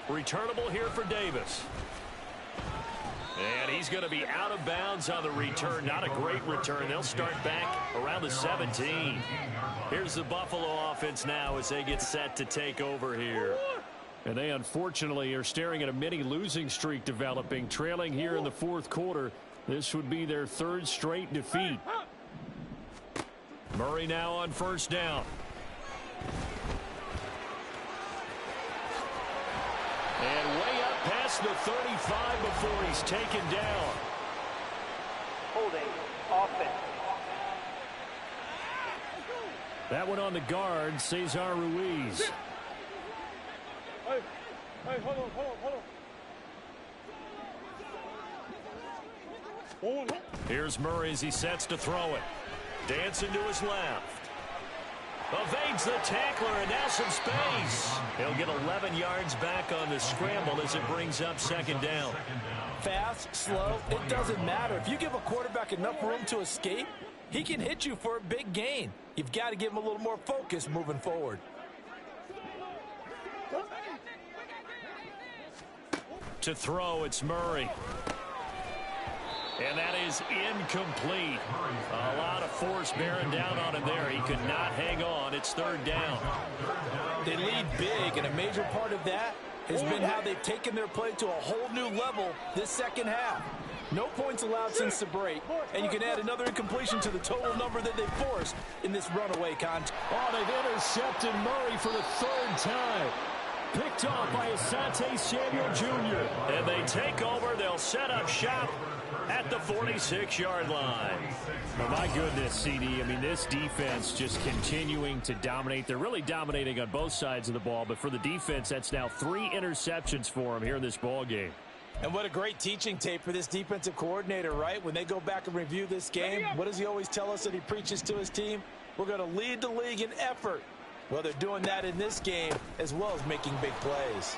Returnable here for Davis. And he's going to be out of bounds on the return. Not a great return. They'll start back around the 17. Here's the Buffalo offense now as they get set to take over here. And they unfortunately are staring at a mini losing streak developing, trailing here in the 4th quarter. This would be their 3rd straight defeat. Murray now on 1st down. And way up past the 35 before he's taken down. Holding offense. That one on the guard, Cesar Ruiz. Hey, hold on. Here's Murray as he sets to throw it. Dancing to his left. Evades the tackler, and now some space. He'll get 11 yards back on the scramble as it brings up 2nd down. Fast, slow, it doesn't matter. If you give a quarterback enough room to escape, he can hit you for a big gain. You've got to give him a little more focus moving forward. To throw, it's Murray. And that is incomplete. A lot of force bearing down on him there. He could not hang on. It's 3rd down. They lead big, and a major part of that has been how they've taken their play to a whole new level this 2nd half. No points allowed since the break, and you can add another incompletion to the total number that they've forced in this runaway contest. Oh, they've intercepted Murray for the 3rd time. Picked off by Asante Samuel Jr. And they take over. They'll set up shop at the 46-yard line. Oh, my goodness, CD. I mean, this defense just continuing to dominate. They're really dominating on both sides of the ball, but for the defense, that's now 3 interceptions for them here in this ball game. And what a great teaching tape for this defensive coordinator, right? When they go back and review this game, what does he always tell us that he preaches to his team? We're going to lead the league in effort. Well, they're doing that in this game as well as making big plays.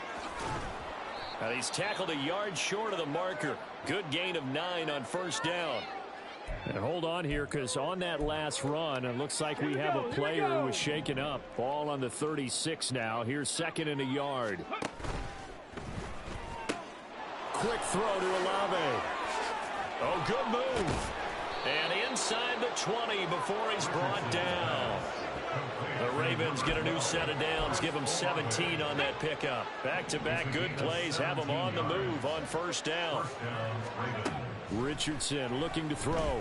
And he's tackled a yard short of the marker. Good gain of 9 on 1st down. And hold on here, because on that last run, it looks like we have a player who was shaken up. Ball on the 36 now. Here's 2nd and a yard. Quick throw to Olave. Oh, good move. And inside the 20 before he's brought down. The Ravens get a new set of downs, give them 17 on that pickup. Back-to-back good plays, have them on the move on 1st down. Richardson looking to throw.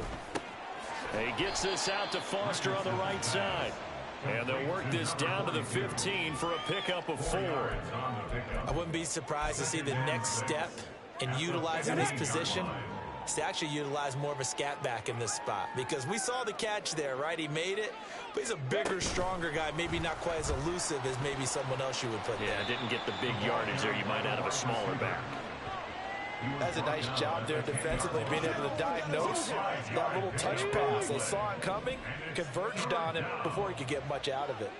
He gets this out to Foster on the right side. And they'll work this down to the 15 for a pickup of 4. I wouldn't be surprised to see the next step in utilizing this position is to actually utilize more of a scat back in this spot, because we saw the catch there, right? He made it, but he's a bigger, stronger guy, maybe not quite as elusive as maybe someone else you would put there. Yeah, didn't get the big yardage there you might out of a smaller back. That's a nice job there defensively, being able to diagnose that little touch pass. They saw it coming, converged on him before he could get much out of it.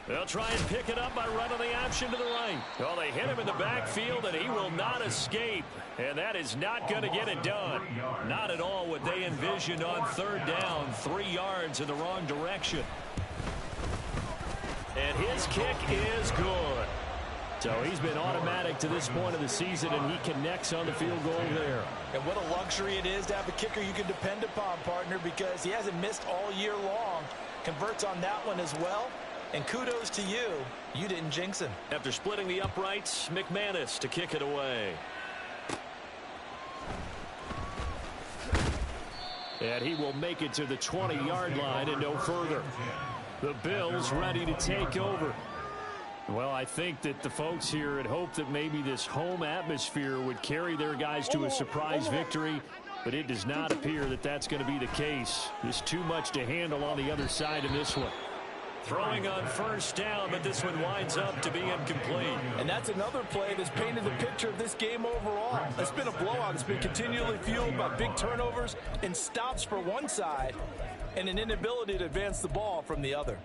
They'll try and pick it up by running the option to the right. Well, they hit him in the backfield, and he will not escape. And that is not going to get it done. Not at all what they envisioned on 3rd down. 3 yards in the wrong direction. And his kick is good. So he's been automatic to this point of the season, and he connects on the field goal there. And what a luxury it is to have a kicker you can depend upon, partner, because he hasn't missed all year long. Converts on that one as well. And kudos to you. You didn't jinx him. After splitting the uprights, McManus to kick it away. And he will make it to the 20-yard line and no further. The Bills ready to take over. Well, I think that the folks here had hoped that maybe this home atmosphere would carry their guys to a surprise victory, but it does not appear that that's going to be the case. There's too much to handle on the other side in this one. Throwing on first down, but this one winds up to be incomplete. And that's another play that's painted the picture of this game overall. It's been a blowout. It's been continually fueled by big turnovers and stops for one side and an inability to advance the ball from the other.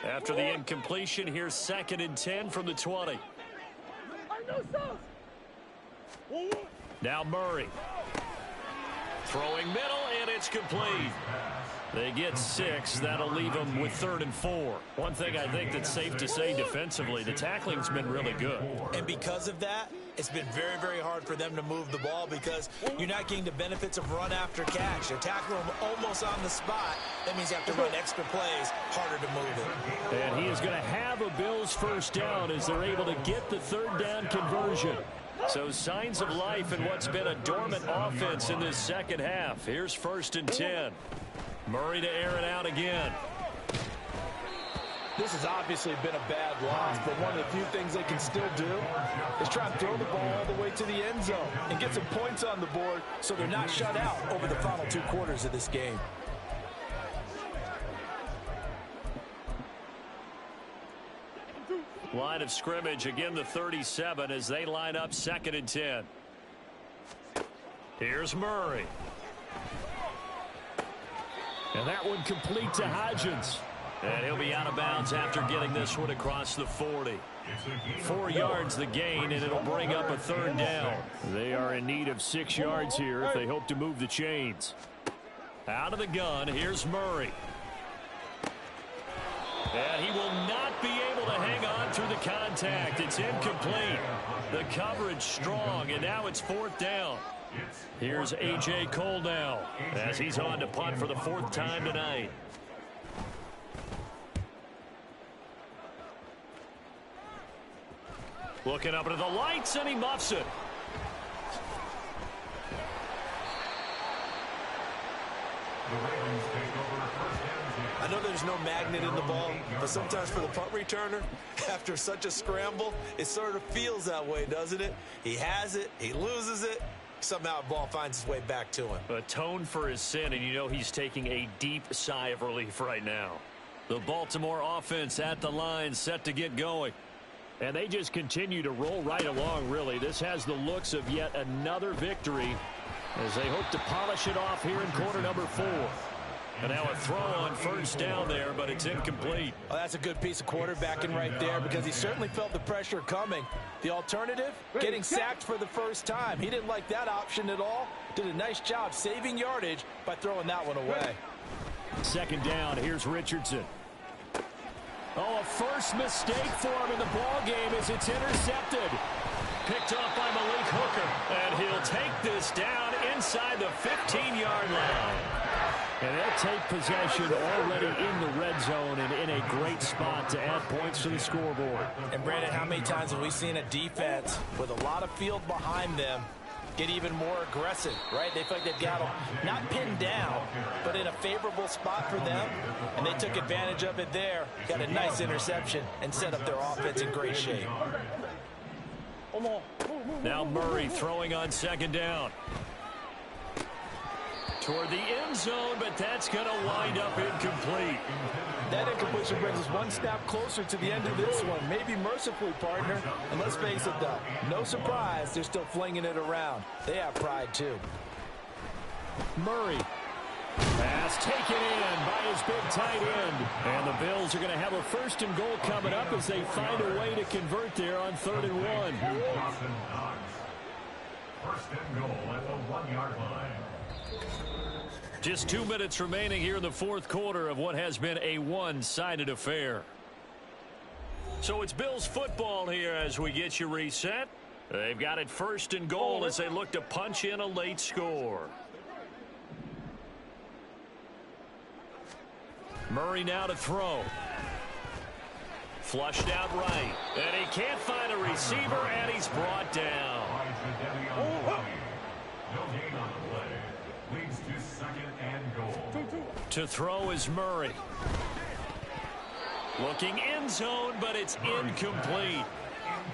After the incompletion, here's 2nd and 10 from the 20. Now Murray. Throwing middle, and it's complete. They get 6. That'll leave them with 3rd and 4. One thing I think that's safe to say defensively, the tackling's been really good. And because of that, it's been very, very hard for them to move the ball because you're not getting the benefits of run after catch. They're tackling them almost on the spot. That means you have to run extra plays, harder to move it. And he is going to have a Bills first down as they're able to get the 3rd down conversion. So signs of life in what's been a dormant offense in this second half. Here's 1st and 10. Murray to air it out again. This has obviously been a bad loss, but one of the few things they can still do is try and throw the ball all the way to the end zone and get some points on the board so they're not shut out over the final 2 quarters of this game. Line of scrimmage, again the 37 as they line up 2nd and 10. Here's Murray. And that one complete to Hodgins. And he'll be out of bounds after getting this one across the 40. 4 yards the gain, and it'll bring up a 3rd down. They are in need of 6 yards here if they hope to move the chains. Out of the gun, here's Murray. And he will not be able to hang on through the contact. It's incomplete. The coverage strong, and now it's 4th down. Here's A.J. Cole now as he's on to punt for the 4th time tonight. Looking up into the lights, and he muffs it. I know there's no magnet in the ball, but sometimes for the punt returner, after such a scramble, it sort of feels that way, doesn't it? He has it, he loses it, somehow the ball finds its way back to him. Atone for his sin, and you know he's taking a deep sigh of relief right now. The Baltimore offense at the line, set to get going. And they just continue to roll right along, really. This has the looks of yet another victory as they hope to polish it off here in quarter number 4. And now a throw on first down there, but it's incomplete. Oh, that's a good piece of quarterbacking right there because he certainly felt the pressure coming. The alternative, getting sacked for the first time. He didn't like that option at all. Did a nice job saving yardage by throwing that one away. 2nd down, here's Richardson. Oh, a first mistake for him in the ball game as it's intercepted. Picked off by Malik Hooker, and he'll take this down inside the 15-yard line. And they'll take possession already in the red zone and in a great spot to add points to the scoreboard. And Brandon, how many times have we seen a defense with a lot of field behind them get even more aggressive, right? They feel like they've got them not pinned down, but in a favorable spot for them, and they took advantage of it there, got a nice interception, and set up their offense in great shape. Now Murray throwing on 2nd down. Toward the end zone, but that's going to wind up incomplete. That incompletion brings us one snap closer to the end of this one. Maybe mercifully, partner. And let's face it, though, no surprise, they're still flinging it around. They have pride, too. Murray. Pass taken in by his big tight end. And the Bills are going to have a 1st and goal coming up as they find a way to convert there on 3rd and 1. 1st and goal at the 1-yard line. Just 2 minutes remaining here in the fourth quarter of what has been a one-sided affair. So it's Bills football here as we get you reset. They've got it first and goal as they look to punch in a late score. Murray now to throw. Flushed out right. And he can't find a receiver, and he's brought down. No gain on the play. Leads to second and goal. To throw is Murray. Looking end zone, but it's incomplete.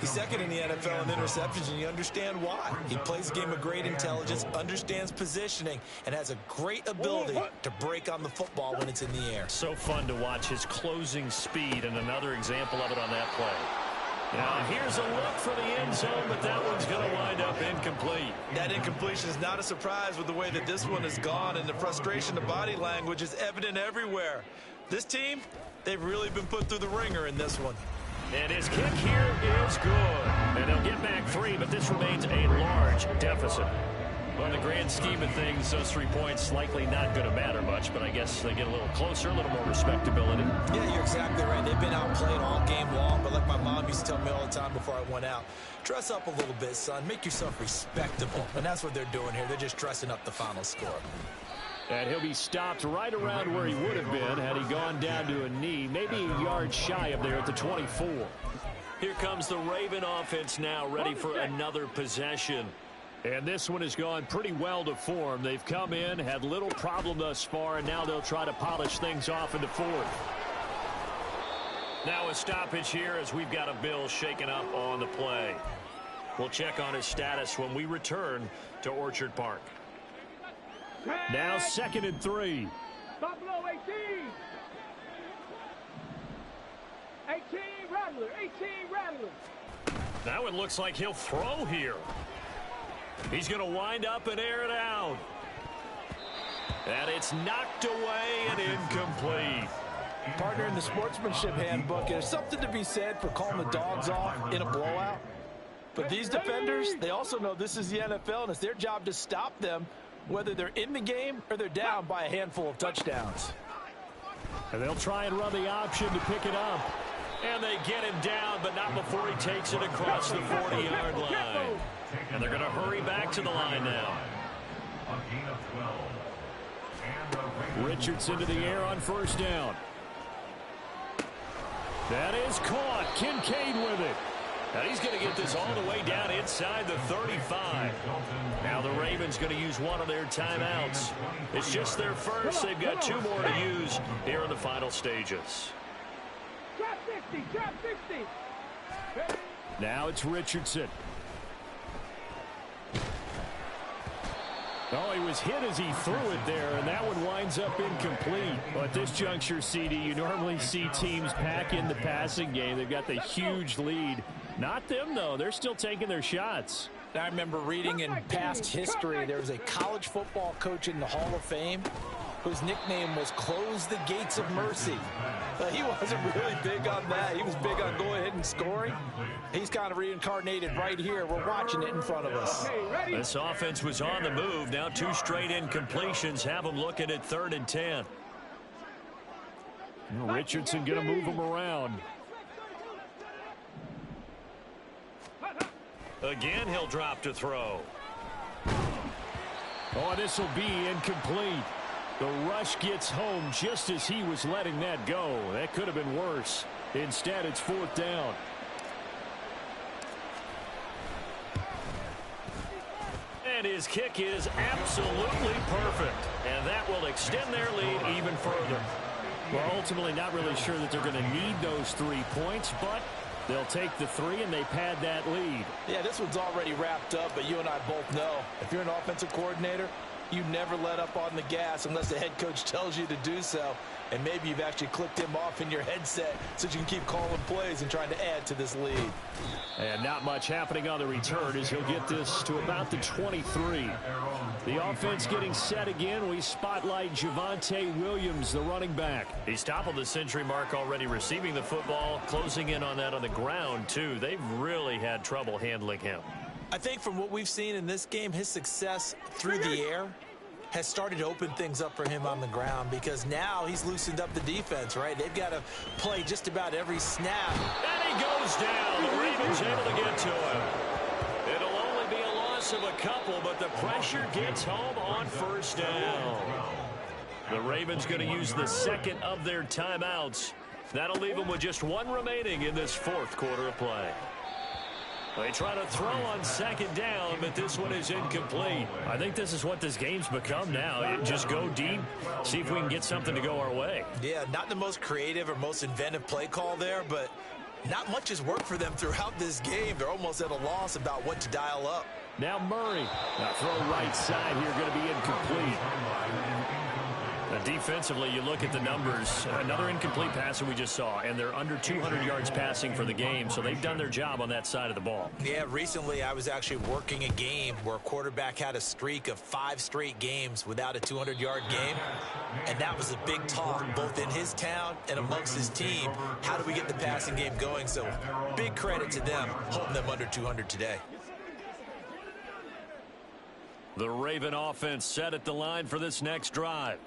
He's second in the NFL in interceptions, and you understand why. He plays a game of great intelligence, understands positioning, and has a great ability to break on the football when it's in the air. So fun to watch his closing speed, and another example of it on that play. Now, here's a look for the end zone, but that one's going to wind up incomplete. That incompletion is not a surprise with the way that this one has gone, and the frustration, the body language is evident everywhere. This team, they've really been put through the ringer in this one. And his kick here is good. And they'll get back 3, but this remains a large deficit. Well, in the grand scheme of things, those 3 points likely not going to matter much, but I guess they get a little closer, a little more respectability. Yeah, you're exactly right. They've been outplayed all game long, but like my mom used to tell me all the time before I went out, dress up a little bit, son. Make yourself respectable. And that's what they're doing here. They're just dressing up the final score. And he'll be stopped right around where he would have been had he gone down to a knee, maybe a yard shy of there at the 24. Here comes the Raven offense now, ready for another possession. And this one has gone pretty well to form. They've come in, had little problem thus far, and now they'll try to polish things off in the fourth. Now a stoppage here as we've got a Bill shaken up on the play. We'll check on his status when we return to Orchard Park. Now 2nd and 3. Buffalo 18. 18 Rattler. 18 Rattler. Now it looks like he'll throw here. He's going to wind up and air it out. And it's knocked away and incomplete. Partner, in the sportsmanship handbook, there's something to be said for calling the dogs off in a blowout. But these defenders, they also know this is the NFL, and it's their job to stop them, whether they're in the game or they're down by a handful of touchdowns. And they'll try and run the option to pick it up. And they get him down, but not before he takes it across the 40-yard line. And they're going to hurry back to the line now. A gain of 12. Richardson to the air on first down. That is caught. Kincaid with it. And he's going to get this all the way down inside the 35. Now the Ravens going to use one of their timeouts. It's just their first. They've got 2 more to use here in the final stages. Trap 60. Trap 60. Now it's Richardson. Oh, he was hit as he threw it there, and that one winds up incomplete. Well, at this juncture, CD, you normally see teams pack in the passing game. They've got the huge lead. Not them, though. They're still taking their shots. I remember reading in past history, there was a college football coach in the Hall of Fame whose nickname was Close the Gates of Mercy. He wasn't really big on that. He was big on going ahead and scoring. He's kind of reincarnated right here. We're watching it in front of us. This offense was on the move. Now 2 straight incompletions have them looking at 3rd and 10. Richardson going to move him around. Again, he'll drop to throw. Oh, this will be incomplete. The rush gets home just as he was letting that go. That could have been worse. Instead, it's 4th down. And his kick is absolutely perfect. And that will extend their lead even further. Well, ultimately, not really sure that they're going to need those 3 points, but they'll take the 3 and they pad that lead. Yeah, this one's already wrapped up, but you and I both know if you're an offensive coordinator, you never let up on the gas unless the head coach tells you to do so. And maybe you've actually clicked him off in your headset so you can keep calling plays and trying to add to this lead. And not much happening on the return as he'll get this to about the 23. The offense getting set again. We spotlight Javonte Williams, the running back. He's toppled the century mark already receiving the football, closing in on that on the ground, too. They've really had trouble handling him. I think from what we've seen in this game, his success through the air has started to open things up for him on the ground, because now he's loosened up the defense, right? They've got to play just about every snap. And he goes down. The Ravens able to get to him. It'll only be a loss of a couple, but the pressure gets home on first down. The Ravens going to use the second of their timeouts. That'll leave them with just one remaining in this fourth quarter of play. They try to throw on second down, but this one is incomplete. I think this is what this game's become now. Just go deep, see if we can get something to go our way. Yeah, not the most creative or most inventive play call there, but not much has worked for them throughout this game. They're almost at a loss about what to dial up. Now Murray. Now throw right side here, going to be incomplete. Defensively, you look at the numbers. Another incomplete passer we just saw, and they're under 200 yards passing for the game, so they've done their job on that side of the ball. Yeah, recently I was actually working a game where a quarterback had a streak of 5 straight games without a 200-yard game, and that was a big talk both in his town and amongst his team. How do we get the passing game going? So big credit to them, holding them under 200 today. The Raven offense set at the line for this next drive.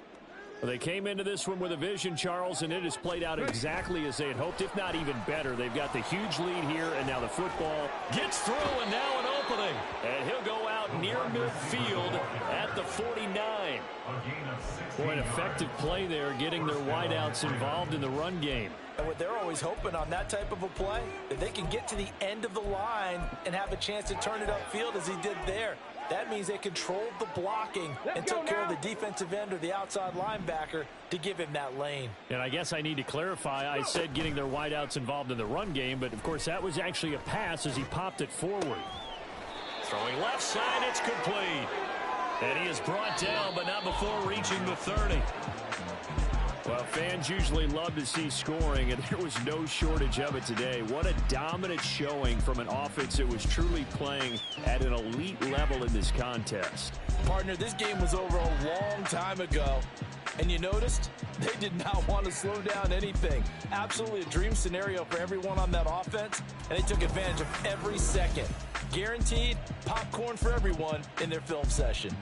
They came into this one with a vision, Charles, and it has played out exactly as they had hoped, if not even better. They've got the huge lead here, and now the football gets through, and now an opening. And he'll go out near midfield at the 49. Boy, an effective play there, getting their wideouts involved in the run game. And what they're always hoping on that type of a play, that they can get to the end of the line and have a chance to turn it upfield as he did there. That means they controlled the blocking and took care of the defensive end or the outside linebacker to give him that lane. And I guess I need to clarify, I said getting their wideouts involved in the run game, but of course that was actually a pass as he popped it forward. Throwing left side, it's complete. And he is brought down, but not before reaching the 30. Well, fans usually love to see scoring, and there was no shortage of it today. What a dominant showing from an offense that was truly playing at an elite level in this contest. Partner, this game was over a long time ago, and you noticed they did not want to slow down anything. Absolutely a dream scenario for everyone on that offense, and they took advantage of every second. Guaranteed popcorn for everyone in their film session.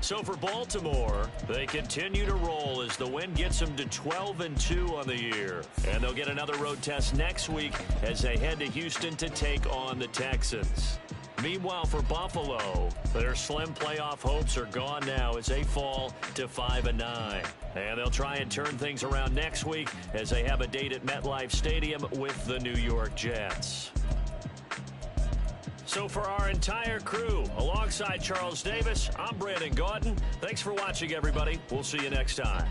So for Baltimore, they continue to roll as the win gets them to 12-2 on the year. And they'll get another road test next week as they head to Houston to take on the Texans. Meanwhile, for Buffalo, their slim playoff hopes are gone now as they fall to 5-9. And they'll try and turn things around next week as they have a date at MetLife Stadium with the New York Jets. So for our entire crew, alongside Charles Davis, I'm Brandon Gaudin. Thanks for watching, everybody. We'll see you next time.